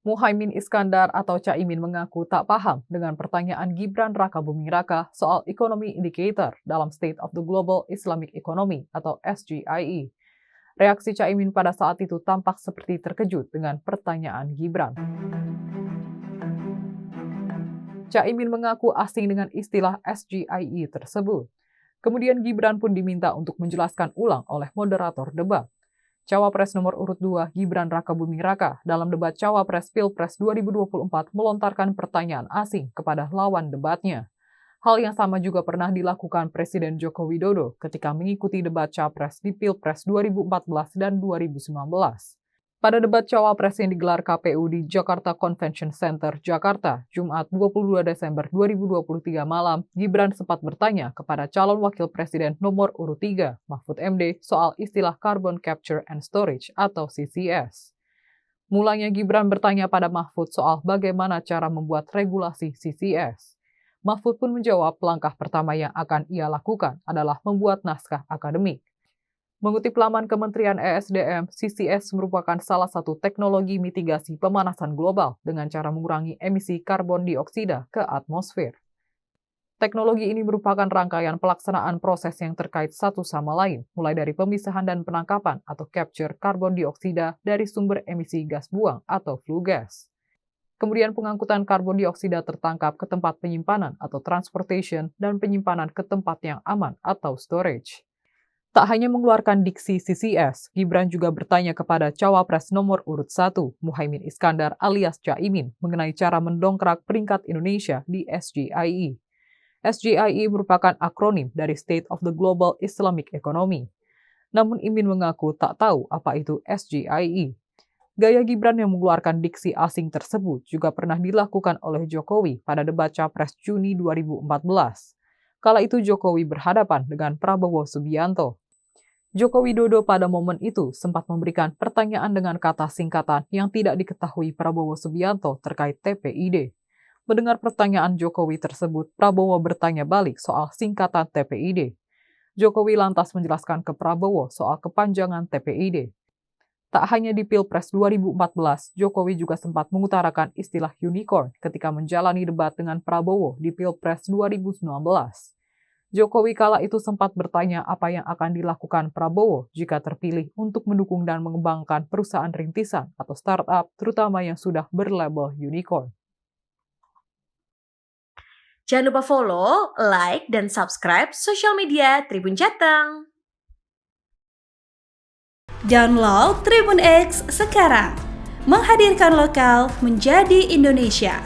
Muhaimin Iskandar atau Caimin mengaku tak paham dengan pertanyaan Gibran Rakabuming Raka soal Economy Indicator dalam State of the Global Islamic Economy atau SGIE. Reaksi Caimin pada saat itu tampak seperti terkejut dengan pertanyaan Gibran. Caimin mengaku asing dengan istilah SGIE tersebut. Kemudian Gibran pun diminta untuk menjelaskan ulang oleh moderator debat. Cawapres nomor urut 2 Gibran Rakabuming Raka dalam debat Cawapres Pilpres 2024 melontarkan pertanyaan asing kepada lawan debatnya. Hal yang sama juga pernah dilakukan Presiden Joko Widodo ketika mengikuti debat Capres di Pilpres 2014 dan 2019. Pada debat Cawapres yang digelar KPU di Jakarta Convention Center, Jakarta, Jumat 22 Desember 2023 malam, Gibran sempat bertanya kepada calon wakil presiden nomor urut 3, Mahfud MD, soal istilah Carbon Capture and Storage atau CCS. Mulanya Gibran bertanya pada Mahfud soal bagaimana cara membuat regulasi CCS. Mahfud pun menjawab langkah pertama yang akan ia lakukan adalah membuat naskah akademik. Mengutip laman Kementerian ESDM, CCS merupakan salah satu teknologi mitigasi pemanasan global dengan cara mengurangi emisi karbon dioksida ke atmosfer. Teknologi ini merupakan rangkaian pelaksanaan proses yang terkait satu sama lain, mulai dari pemisahan dan penangkapan atau capture karbon dioksida dari sumber emisi gas buang atau flue gas. Kemudian pengangkutan karbon dioksida tertangkap ke tempat penyimpanan atau transportation dan penyimpanan ke tempat yang aman atau storage. Tak hanya mengeluarkan diksi CCS, Gibran juga bertanya kepada Cawapres nomor urut 1, Muhaimin Iskandar alias Caimin, mengenai cara mendongkrak peringkat Indonesia di SGIE. SGIE merupakan akronim dari State of the Global Islamic Economy. Namun Imin mengaku tak tahu apa itu SGIE. Gaya Gibran yang mengeluarkan diksi asing tersebut juga pernah dilakukan oleh Jokowi pada debat Capres Juni 2014. Kala itu Jokowi berhadapan dengan Prabowo Subianto. Joko Widodo pada momen itu sempat memberikan pertanyaan dengan kata singkatan yang tidak diketahui Prabowo Subianto terkait TPID. Mendengar pertanyaan Jokowi tersebut, Prabowo bertanya balik soal singkatan TPID. Jokowi lantas menjelaskan ke Prabowo soal kepanjangan TPID. Tak hanya di Pilpres 2014, Jokowi juga sempat mengutarakan istilah unicorn ketika menjalani debat dengan Prabowo di Pilpres 2019. Jokowi kala itu sempat bertanya apa yang akan dilakukan Prabowo jika terpilih untuk mendukung dan mengembangkan perusahaan rintisan atau startup, terutama yang sudah berlabel unicorn. Jangan lupa follow, like, dan subscribe sosial media Tribun Jateng. Download Tribun X sekarang, menghadirkan lokal menjadi Indonesia.